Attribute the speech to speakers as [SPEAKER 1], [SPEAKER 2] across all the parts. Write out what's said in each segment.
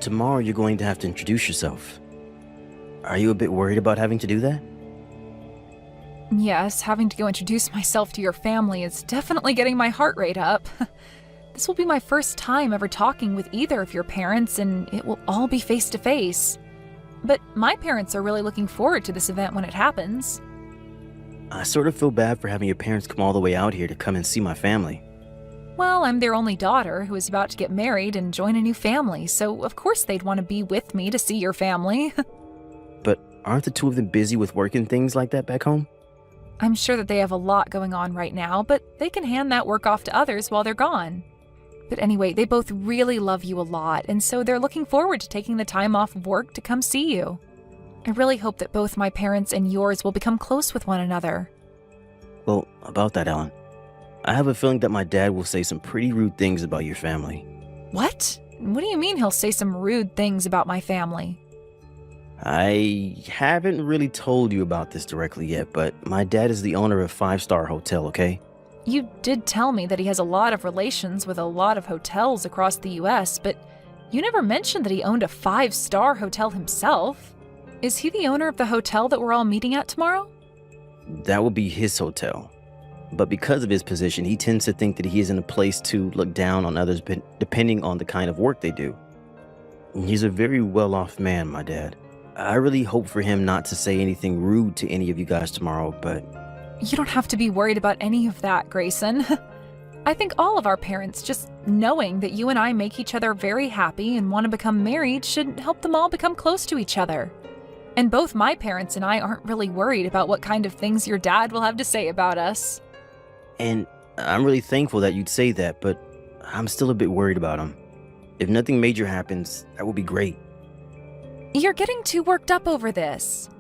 [SPEAKER 1] tomorrow you're going to have to introduce yourself. Are you a bit worried about having to do that?
[SPEAKER 2] Yes, having to go introduce myself to your family is definitely getting my heart rate up. This will be my first time ever talking with either of your parents, and it will all be face to face. But my parents are really looking forward to this event when it happens.
[SPEAKER 1] I sort of feel bad for having your parents come all the way out here to come and see my family.
[SPEAKER 2] Well, I'm their only daughter who is about to get married and join a new family, so of course they'd want to be with me to see your family.
[SPEAKER 1] But aren't the two of them busy with work and things like that back home?
[SPEAKER 2] I'm sure that they have a lot going on right now, but they can hand that work off to others while they're gone. But anyway, they both really love you a lot, and so they're looking forward to taking the time off of work to come see you. I really hope that both my parents and yours will become close with one another.
[SPEAKER 1] Well, about that, Ellen, I have a feeling that my dad will say some pretty rude things about your family.
[SPEAKER 2] What? What do you mean he'll say some rude things about my family?
[SPEAKER 1] I haven't really told you about this directly yet, but my dad is the owner of a five-star hotel, okay?
[SPEAKER 2] You did tell me that he has a lot of relations with a lot of hotels across the US, but you never mentioned that he owned a 5-star hotel himself. Is he the owner of the hotel that we're all meeting at tomorrow?
[SPEAKER 1] That will be his hotel. But because of his position, he tends to think that he is in a place to look down on others depending on the kind of work they do. He's a very well-off man, my dad. I really hope for him not to say anything rude to any of you guys tomorrow, but...
[SPEAKER 2] You don't have to be worried about any of that, Grayson. I think all of our parents, just knowing that you and I make each other very happy and want to become married, should help them all become close to each other. And both my parents and I aren't really worried about what kind of things your dad will have to say about us.
[SPEAKER 1] And I'm really thankful that you'd say that, but I'm still a bit worried about him. If nothing major happens, that would be great.
[SPEAKER 2] You're getting too worked up over this.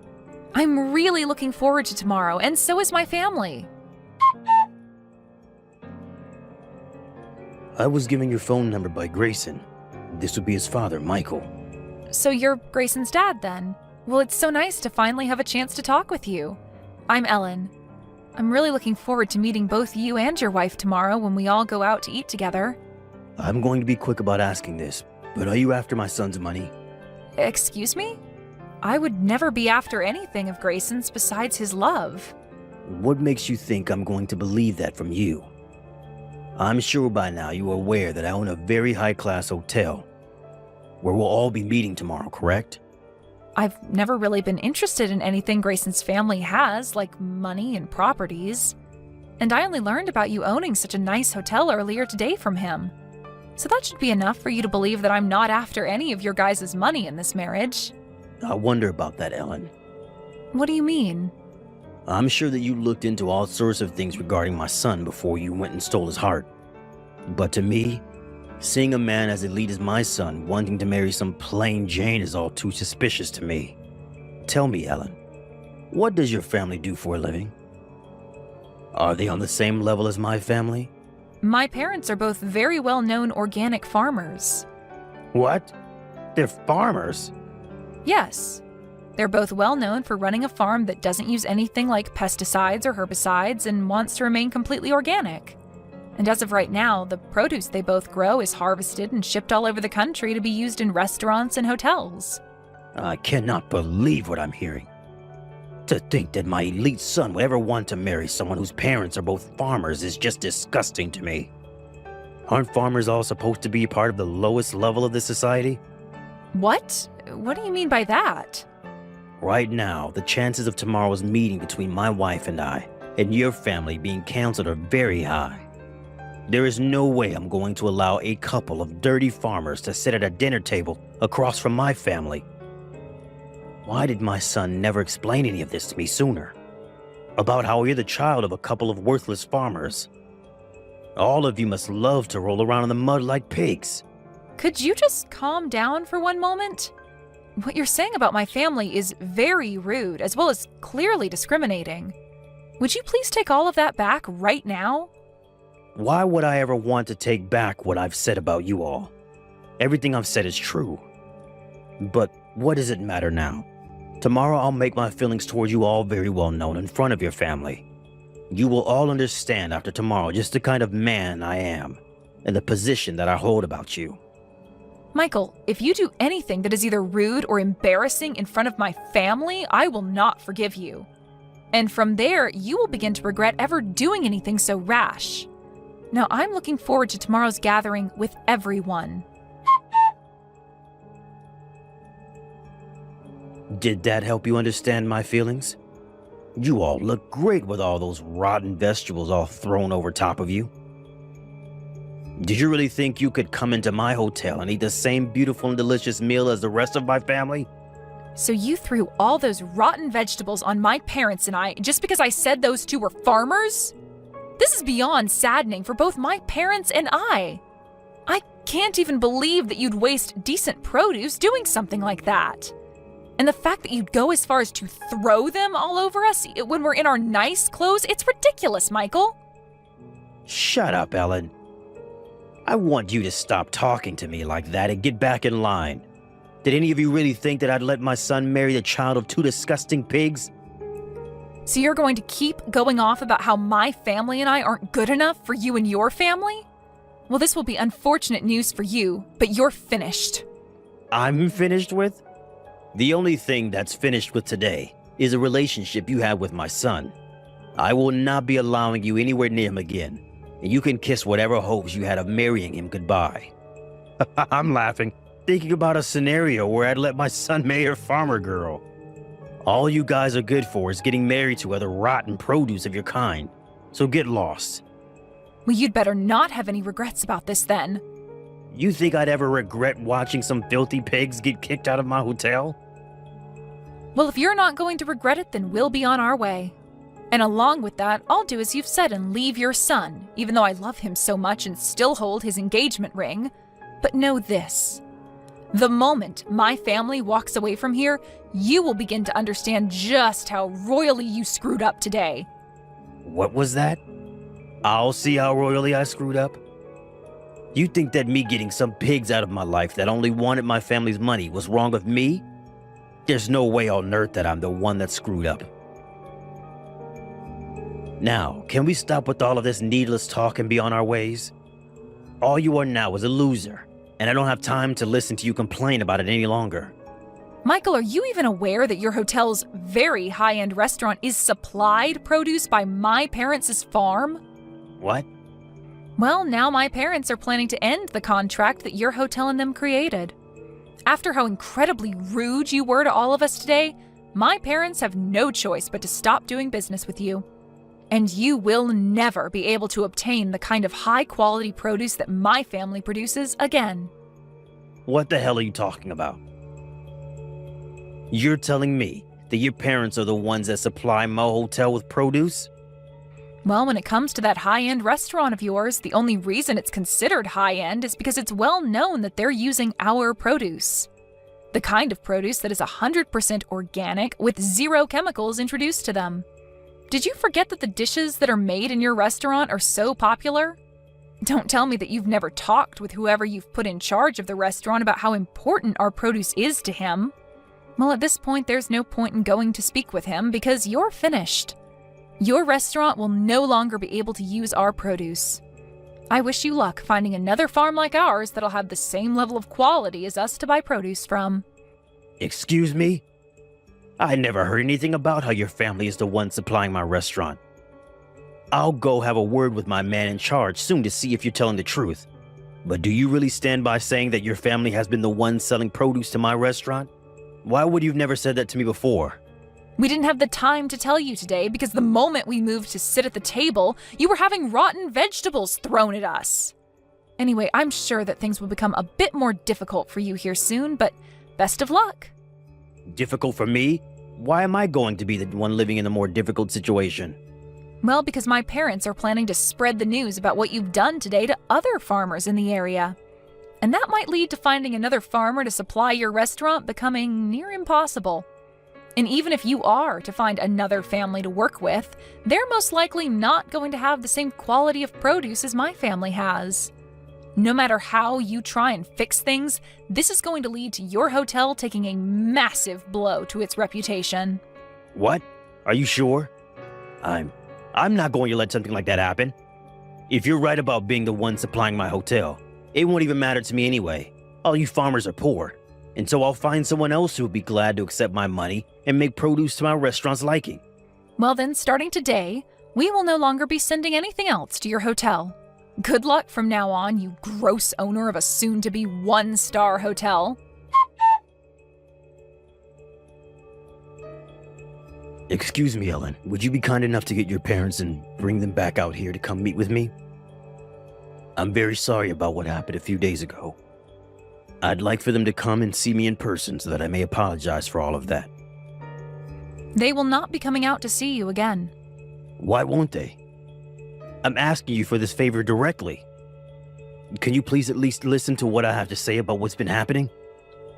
[SPEAKER 2] I'm really looking forward to tomorrow, and so is my family.
[SPEAKER 1] I was given your phone number by Grayson. This would be his father, Michael.
[SPEAKER 2] So you're Grayson's dad, then? Well, it's so nice to finally have a chance to talk with you. I'm Ellen. I'm really looking forward to meeting both you and your wife tomorrow when we all go out to eat together.
[SPEAKER 1] I'm going to be quick about asking this, but are you after my son's money?
[SPEAKER 2] Excuse me? I would never be after anything of Grayson's besides his love.
[SPEAKER 1] What makes you think I'm going to believe that from you? I'm sure by now you are aware that I own a very high-class hotel, where we'll all be meeting tomorrow, correct?
[SPEAKER 2] I've never really been interested in anything Grayson's family has, like money and properties. And I only learned about you owning such a nice hotel earlier today from him. So that should be enough for you to believe that I'm not after any of your guys' money in this marriage.
[SPEAKER 1] I wonder about that, Ellen.
[SPEAKER 2] What do you mean?
[SPEAKER 1] I'm sure that you looked into all sorts of things regarding my son before you went and stole his heart. But to me, seeing a man as elite as my son wanting to marry some plain Jane is all too suspicious to me. Tell me, Ellen, what does your family do for a living? Are they on the same level as my family?
[SPEAKER 2] My parents are both very well-known organic farmers.
[SPEAKER 1] What? They're farmers?
[SPEAKER 2] Yes. They're both well-known for running a farm that doesn't use anything like pesticides or herbicides and wants to remain completely organic. And as of right now, the produce they both grow is harvested and shipped all over the country to be used in restaurants and hotels.
[SPEAKER 1] I cannot believe what I'm hearing. To think that my elite son would ever want to marry someone whose parents are both farmers is just disgusting to me. Aren't farmers all supposed to be part of the lowest level of the society?
[SPEAKER 2] What? What do you mean by that?
[SPEAKER 1] Right now, the chances of tomorrow's meeting between my wife and I and your family being canceled are very high. There is no way I'm going to allow a couple of dirty farmers to sit at a dinner table across from my family. Why did my son never explain any of this to me sooner? About how you're the child of a couple of worthless farmers. All of you must love to roll around in the mud like pigs.
[SPEAKER 2] Could you just calm down for one moment? What you're saying about my family is very rude, as well as clearly discriminating. Would you please take all of that back right now?
[SPEAKER 1] Why would I ever want to take back what I've said about you all? Everything I've said is true. But what does it matter now? Tomorrow I'll make my feelings toward you all very well known in front of your family. You will all understand after tomorrow just the kind of man I am and the position that I hold about you.
[SPEAKER 2] Michael, if you do anything that is either rude or embarrassing in front of my family, I will not forgive you. And from there, you will begin to regret ever doing anything so rash. Now, I'm looking forward to tomorrow's gathering with everyone.
[SPEAKER 1] Did that help you understand my feelings? You all look great with all those rotten vegetables all thrown over top of you. Did you really think you could come into my hotel and eat the same beautiful and delicious meal as the rest of my family?
[SPEAKER 2] So you threw all those rotten vegetables on my parents and I just because I said those two were farmers? This is beyond saddening for both my parents and I. I can't even believe that you'd waste decent produce doing something like that. And the fact that you'd go as far as to throw them all over us when we're in our nice clothes, it's ridiculous, Michael.
[SPEAKER 1] Shut up, Ellen. I want you to stop talking to me like that and get back in line. Did any of you really think that I'd let my son marry the child of two disgusting pigs?
[SPEAKER 2] So you're going to keep going off about how my family and I aren't good enough for you and your family? Well, this will be unfortunate news for you, but you're finished.
[SPEAKER 1] I'm finished with? The only thing that's finished with today is a relationship you have with my son. I will not be allowing you anywhere near him again, and you can kiss whatever hopes you had of marrying him goodbye. I'm laughing, thinking about a scenario where I'd let my son marry a farmer girl. All you guys are good for is getting married to other rotten produce of your kind, so get lost.
[SPEAKER 2] Well, you'd better not have any regrets about this then.
[SPEAKER 1] You think I'd ever regret watching some filthy pigs get kicked out of my hotel?
[SPEAKER 2] Well, if you're not going to regret it, then we'll be on our way. And along with that, I'll do as you've said and leave your son, even though I love him so much and still hold his engagement ring. But know this. The moment my family walks away from here, you will begin to understand just how royally you screwed up today.
[SPEAKER 1] What was that? I'll see how royally I screwed up? You think that me getting some pigs out of my life that only wanted my family's money was wrong of me? There's no way on earth that I'm the one that screwed up. Now, can we stop with all of this needless talk and be on our ways? All you are now is a loser, and I don't have time to listen to you complain about it any longer.
[SPEAKER 2] Michael, are you even aware that your hotel's very high-end restaurant is supplied produce by my parents' farm?
[SPEAKER 1] What?
[SPEAKER 2] Well, now my parents are planning to end the contract that your hotel and them created. After how incredibly rude you were to all of us today, my parents have no choice but to stop doing business with you. And you will never be able to obtain the kind of high-quality produce that my family produces again.
[SPEAKER 1] What the hell are you talking about? You're telling me that your parents are the ones that supply my hotel with produce?
[SPEAKER 2] Well, when it comes to that high-end restaurant of yours, the only reason it's considered high-end is because it's well known that they're using our produce. The kind of produce that is 100% organic with zero chemicals introduced to them. Did you forget that the dishes that are made in your restaurant are so popular? Don't tell me that you've never talked with whoever you've put in charge of the restaurant about how important our produce is to him. Well, at this point, there's no point in going to speak with him because you're finished. Your restaurant will no longer be able to use our produce. I wish you luck finding another farm like ours that'll have the same level of quality as us to buy produce from.
[SPEAKER 1] Excuse me? I never heard anything about how your family is the one supplying my restaurant. I'll go have a word with my man in charge soon to see if you're telling the truth. But do you really stand by saying that your family has been the one selling produce to my restaurant? Why would you have never said that to me before?
[SPEAKER 2] We didn't have the time to tell you today because the moment we moved to sit at the table, you were having rotten vegetables thrown at us. Anyway, I'm sure that things will become a bit more difficult for you here soon, but best of luck.
[SPEAKER 1] Difficult for me? Why am I going to be the one living in a more difficult situation?
[SPEAKER 2] Well, because my parents are planning to spread the news about what you've done today to other farmers in the area. And that might lead to finding another farmer to supply your restaurant becoming near impossible. And even if you are to find another family to work with, they're most likely not going to have the same quality of produce as my family has. No matter how you try and fix things, this is going to lead to your hotel taking a massive blow to its reputation.
[SPEAKER 1] What? Are you sure? I'm not going to let something like that happen. If you're right about being the one supplying my hotel, it won't even matter to me anyway. All you farmers are poor, and so I'll find someone else who would be glad to accept my money and make produce to my restaurant's liking.
[SPEAKER 2] Well then, starting today, we will no longer be sending anything else to your hotel. Good luck from now on, you gross owner of a soon-to-be one-star hotel.
[SPEAKER 1] Excuse me, Ellen. Would you be kind enough to get your parents and bring them back out here to come meet with me? I'm very sorry about what happened a few days ago. I'd like for them to come and see me in person so that I may apologize for all of that.
[SPEAKER 2] They will not be coming out to see you again.
[SPEAKER 1] Why won't they? I'm asking you for this favor directly. Can you please at least listen to what I have to say about what's been happening?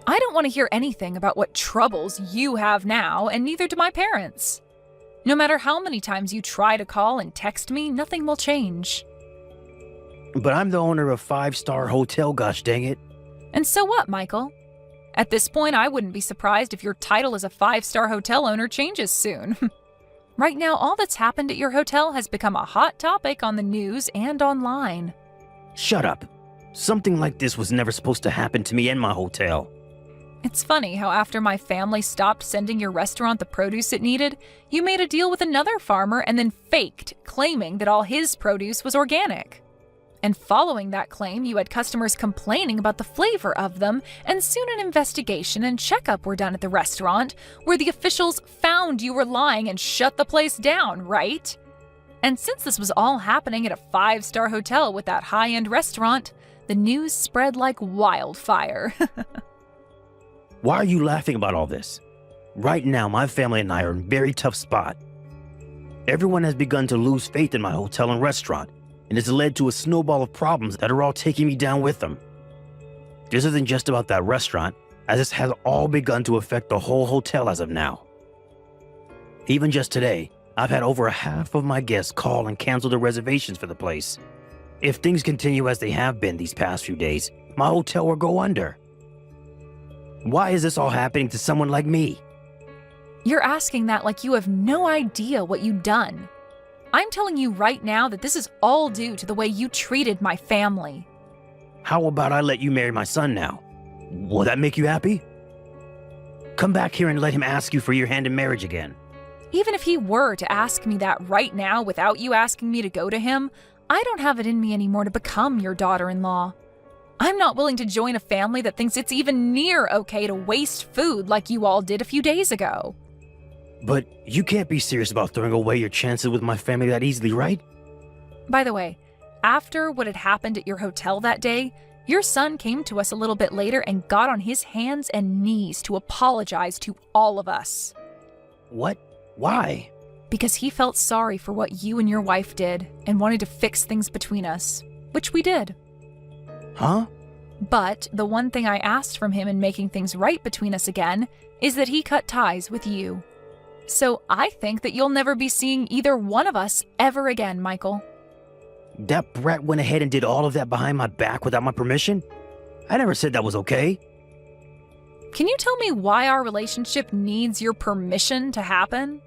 [SPEAKER 2] I don't want to hear anything about what troubles you have now, and neither do my parents. No matter how many times you try to call and text me, nothing will change.
[SPEAKER 1] But I'm the owner of a 5-star hotel, gosh dang it.
[SPEAKER 2] And so what, Michael? At this point, I wouldn't be surprised if your title as a 5-star hotel owner changes soon. Right now, all that's happened at your hotel has become a hot topic on the news and online.
[SPEAKER 1] Shut up. Something like this was never supposed to happen to me and my hotel.
[SPEAKER 2] It's funny how after my family stopped sending your restaurant the produce it needed, you made a deal with another farmer and then faked, claiming that all his produce was organic. And following that claim, you had customers complaining about the flavor of them, and soon an investigation and checkup were done at the restaurant, where the officials found you were lying and shut the place down, right? And since this was all happening at a 5-star hotel with that high-end restaurant, the news spread like wildfire.
[SPEAKER 1] Why are you laughing about all this? Right now, my family and I are in a very tough spot. Everyone has begun to lose faith in my hotel and restaurant, and it's led to a snowball of problems that are all taking me down with them. This isn't just about that restaurant, as this has all begun to affect the whole hotel as of now. Even just today, I've had over half of my guests call and cancel their reservations for the place. If things continue as they have been these past few days, my hotel will go under. Why is this all happening to someone like me?
[SPEAKER 2] You're asking that like you have no idea what you've done. I'm telling you right now that this is all due to the way you treated my family.
[SPEAKER 1] How about I let you marry my son now? Will that make you happy? Come back here and let him ask you for your hand in marriage again.
[SPEAKER 2] Even if he were to ask me that right now without you asking me to go to him, I don't have it in me anymore to become your daughter-in-law. I'm not willing to join a family that thinks it's even near okay to waste food like you all did a few days ago.
[SPEAKER 1] But you can't be serious about throwing away your chances with my family that easily, right?
[SPEAKER 2] By the way, after what had happened at your hotel that day, your son came to us a little bit later and got on his hands and knees to apologize to all of us.
[SPEAKER 1] What? Why?
[SPEAKER 2] Because he felt sorry for what you and your wife did and wanted to fix things between us, which we did.
[SPEAKER 1] Huh?
[SPEAKER 2] But the one thing I asked from him in making things right between us again is that he cut ties with you. So I think that you'll never be seeing either one of us ever again, Michael.
[SPEAKER 1] That brat went ahead and did all of that behind my back without my permission? I never said that was okay.
[SPEAKER 2] Can you tell me why our relationship needs your permission to happen?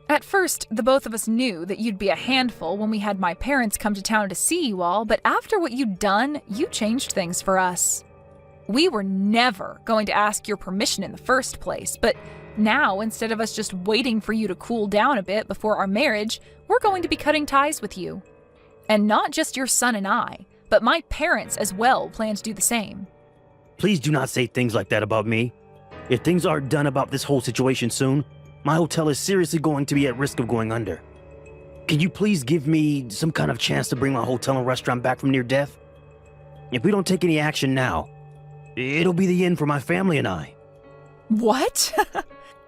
[SPEAKER 2] At first, the both of us knew that you'd be a handful when we had my parents come to town to see you all, but after what you'd done, you changed things for us. We were never going to ask your permission in the first place, but now, instead of us just waiting for you to cool down a bit before our marriage, we're going to be cutting ties with you. And not just your son and I, but my parents as well plan to do the same.
[SPEAKER 1] Please do not say things like that about me. If things aren't done about this whole situation soon, my hotel is seriously going to be at risk of going under. Can you please give me some kind of chance to bring my hotel and restaurant back from near death? If we don't take any action now, it'll be the end for my family and I.
[SPEAKER 2] What?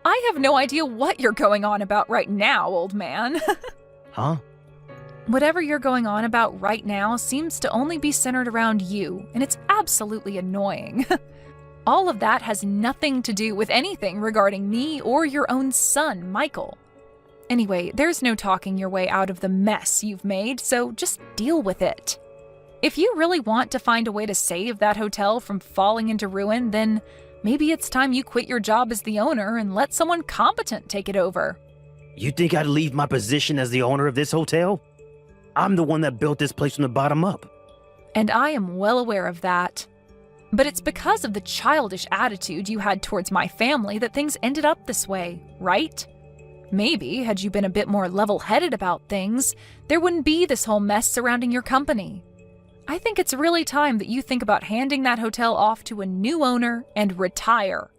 [SPEAKER 2] I have no idea what you're going on about right now, old man.
[SPEAKER 1] Huh?
[SPEAKER 2] Whatever you're going on about right now seems to only be centered around you, and it's absolutely annoying. All of that has nothing to do with anything regarding me or your own son, Michael. Anyway, there's no talking your way out of the mess you've made, so just deal with it. If you really want to find a way to save that hotel from falling into ruin, then maybe it's time you quit your job as the owner and let someone competent take it over.
[SPEAKER 1] You think I'd leave my position as the owner of this hotel? I'm the one that built this place from the bottom up.
[SPEAKER 2] And I am well aware of that. But it's because of the childish attitude you had towards my family that things ended up this way, right? Maybe, had you been a bit more level-headed about things, there wouldn't be this whole mess surrounding your company. I think it's really time that you think about handing that hotel off to a new owner and retire.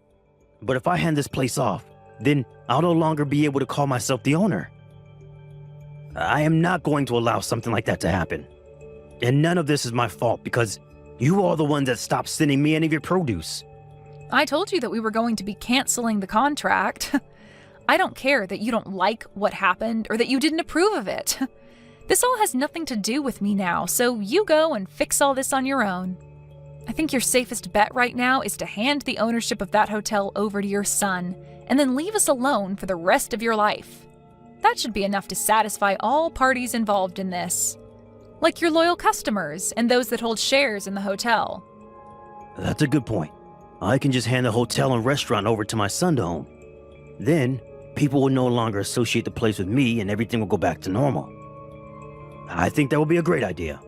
[SPEAKER 1] But if I hand this place off, then I'll no longer be able to call myself the owner. I am not going to allow something like that to happen. And none of this is my fault because you are the ones that stopped sending me any of your produce.
[SPEAKER 2] I told you that we were going to be canceling the contract. I don't care that you don't like what happened or that you didn't approve of it. This all has nothing to do with me now, so you go and fix all this on your own. I think your safest bet right now is to hand the ownership of that hotel over to your son, and then leave us alone for the rest of your life. That should be enough to satisfy all parties involved in this. Like your loyal customers and those that hold shares in the hotel.
[SPEAKER 1] That's a good point. I can just hand the hotel and restaurant over to my son to own. Then, people will no longer associate the place with me and everything will go back to normal. I think that would be a great idea.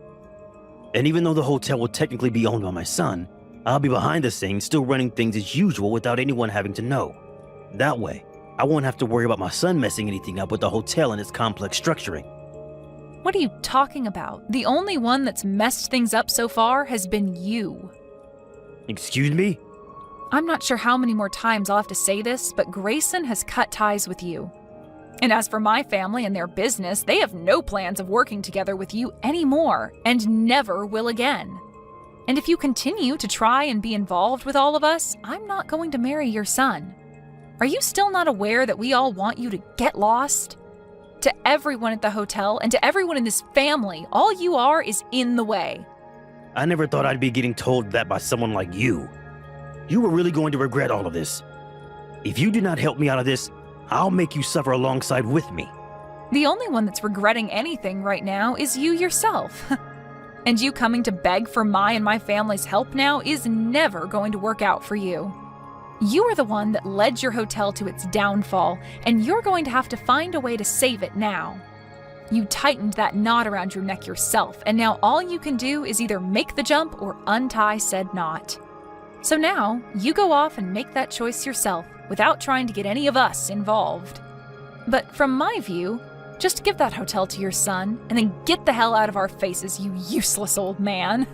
[SPEAKER 1] And even though the hotel will technically be owned by my son, I'll be behind the scenes still running things as usual without anyone having to know. That way, I won't have to worry about my son messing anything up with the hotel and its complex structuring.
[SPEAKER 2] What are you talking about? The only one that's messed things up so far has been you.
[SPEAKER 1] Excuse me?
[SPEAKER 2] I'm not sure how many more times I'll have to say this, but Grayson has cut ties with you. And as for my family and their business, they have no plans of working together with you anymore, and never will again. And if you continue to try and be involved with all of us, I'm not going to marry your son. Are you still not aware that we all want you to get lost? To everyone at the hotel and to everyone in this family, all you are is in the way.
[SPEAKER 1] I never thought I'd be getting told that by someone like you. You were really going to regret all of this. If you do not help me out of this, I'll make you suffer alongside with me.
[SPEAKER 2] The only one that's regretting anything right now is you yourself. And you coming to beg for my and my family's help now is never going to work out for you. You are the one that led your hotel to its downfall, and you're going to have to find a way to save it now. You tightened that knot around your neck yourself, and now all you can do is either make the jump or untie said knot. So now, you go off and make that choice yourself, without trying to get any of us involved. But from my view, just give that hotel to your son, and then get the hell out of our faces, you useless old man.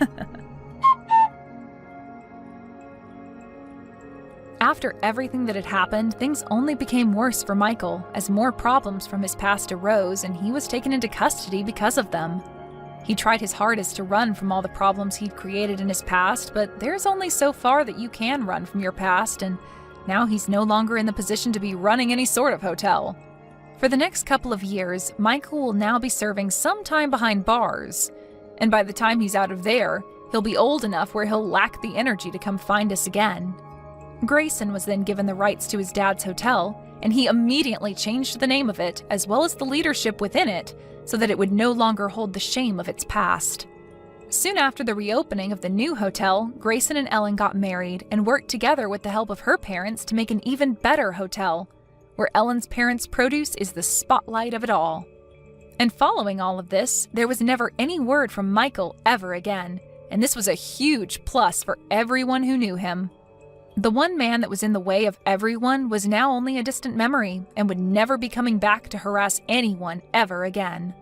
[SPEAKER 2] After everything that had happened, things only became worse for Michael, as more problems from his past arose and he was taken into custody because of them. He tried his hardest to run from all the problems he'd created in his past, but there's only so far that you can run from your past, and now he's no longer in the position to be running any sort of hotel. For the next couple of years, Michael will now be serving some time behind bars, and by the time he's out of there, he'll be old enough where he'll lack the energy to come find us again. Grayson was then given the rights to his dad's hotel, and he immediately changed the name of it, as well as the leadership within it, so that it would no longer hold the shame of its past. Soon after the reopening of the new hotel, Grayson and Ellen got married and worked together with the help of her parents to make an even better hotel, where Ellen's parents' produce is the spotlight of it all. And following all of this, there was never any word from Michael ever again, and this was a huge plus for everyone who knew him. The one man that was in the way of everyone was now only a distant memory and would never be coming back to harass anyone ever again.